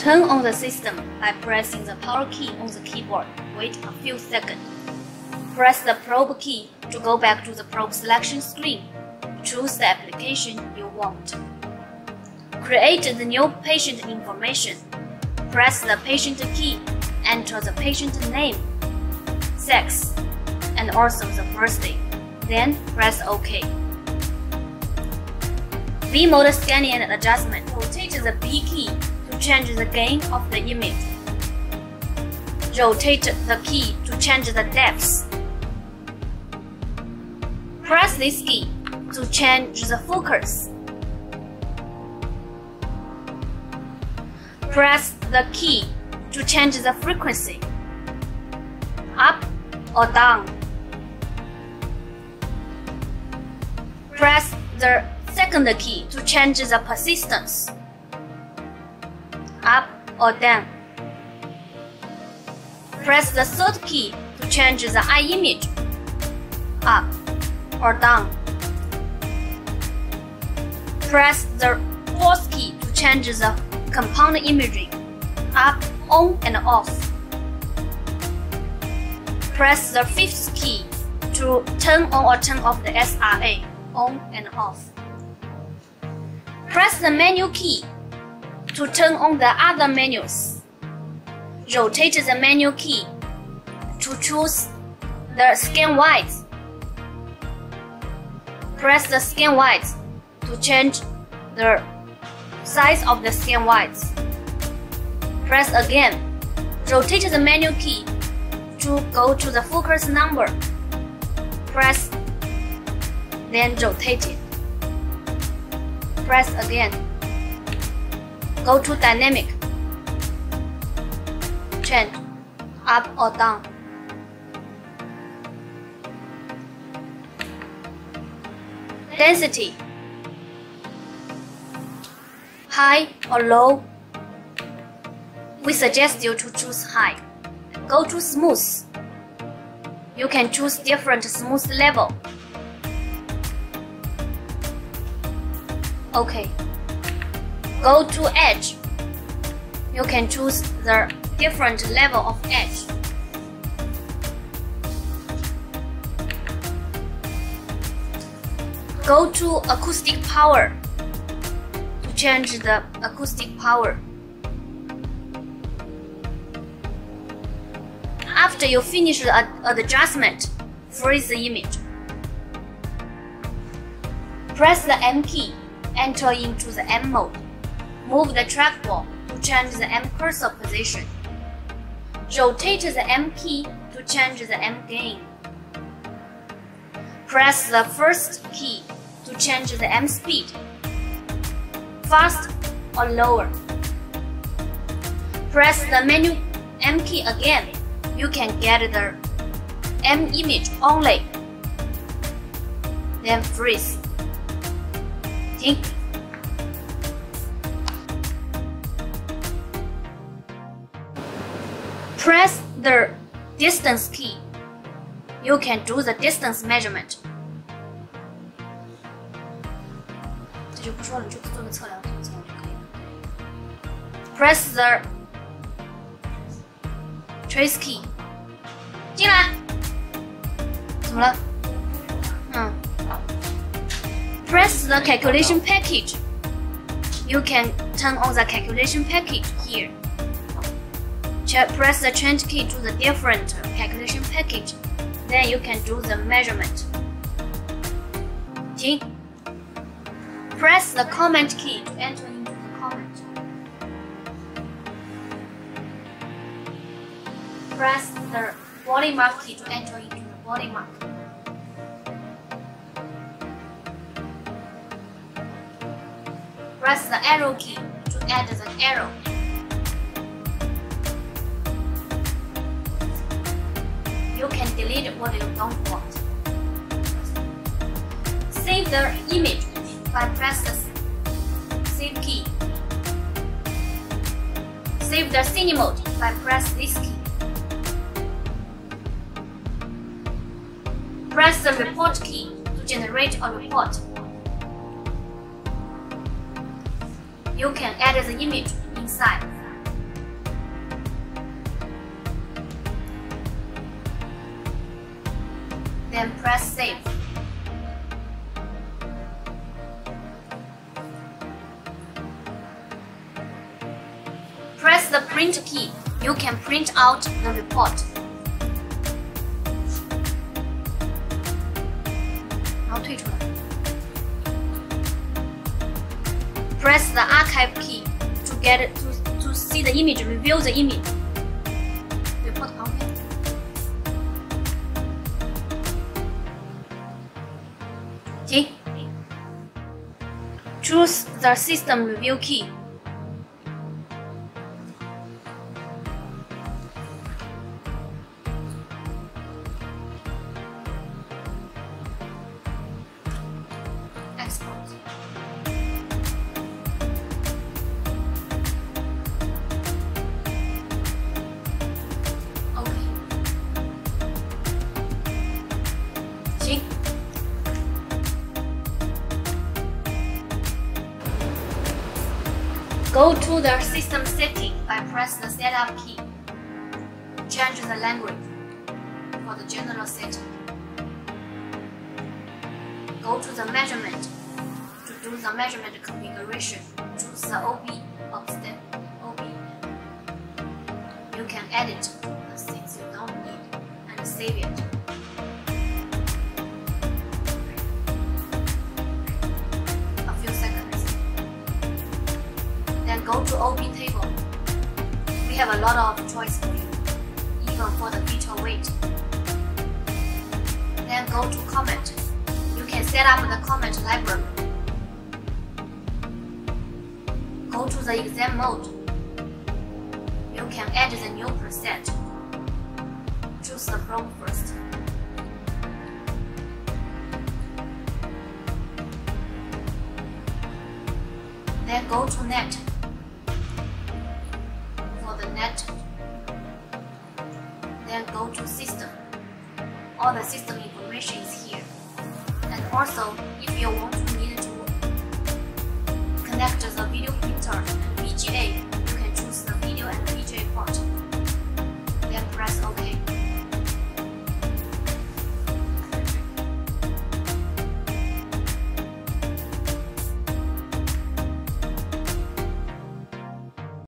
Turn on the system by pressing the power key on the keyboard. Wait a few seconds. Press the probe key to go back to the probe selection screen. Choose the application you want. Create the new patient information. Press the patient key. Enter the patient name, sex, and also the birthday. Then press OK. V mode scanning and adjustment. Rotate the B key to change the gain of the image. Rotate the key to change the depth. Press this key to change the focus. Press the key to change the frequency, up or down. Press the second key to change the persistence, up or down. Press the third key to change the eye image, up or down. Press the fourth key to change the compound imaging, up, on and off. Press the fifth key to turn on or turn off the SRA, on and off. Press the menu key to turn on the other menus. Rotate the menu key to choose the scan width. Press the scan width to change the size of the scan width. Press again. Rotate the menu key to go to the focus number. Press, then rotate it. Press again. Go to dynamic. Change, up or down. Density, high or low. We suggest you to choose high. Go to smooth. You can choose different smooth level. OK. Go to edge. You can choose the different level of edge. Go to acoustic power to change the acoustic power. After you finish the adjustment, freeze the image. Press the M key, enter into the M mode. Move the trackball to change the M cursor position. Rotate the M key to change the M gain. Press the first key to change the M speed, fast or lower. Press the menu M key again. You can get the M image only. Then freeze. Think. Press the distance key. You can do the distance measurement. 这就不说了，你就做个测量就可以了。Press the trace key. 进来。怎么了？Press the calculation package. You can turn on the calculation package here. Press the change key to the different calculation package. Then you can do the measurement. 停。Press the comment key to enter into the comment. Press the body mark key to enter into the body mark. Press the arrow key to add the arrow. You can delete what you don't want. Save the image by press the save key. Save the scene mode by press this key. Press the report key to generate a report. You can add the image inside. Then press Save. Press the Print key. You can print out the report. Press the Archive key to get it to see the image, review the image. Report 旁边。停。Choose the System Review key. Export. OK. 行。Go to the system setting by press the Setup key. Change the language for the general setting. Go to the measurement. To do the measurement configuration, choose the OB, OB. You can edit the things you don't need and save it. A few seconds. Then go to OB table. We have a lot of choice for you, even for the feature weight. Then go to comment. You can set up the comment library. Go to the exam mode. You can add the new preset. Choose the probe first. Then go to net. For the net, then go to system. All the system information is here. And also, if you want to need to connect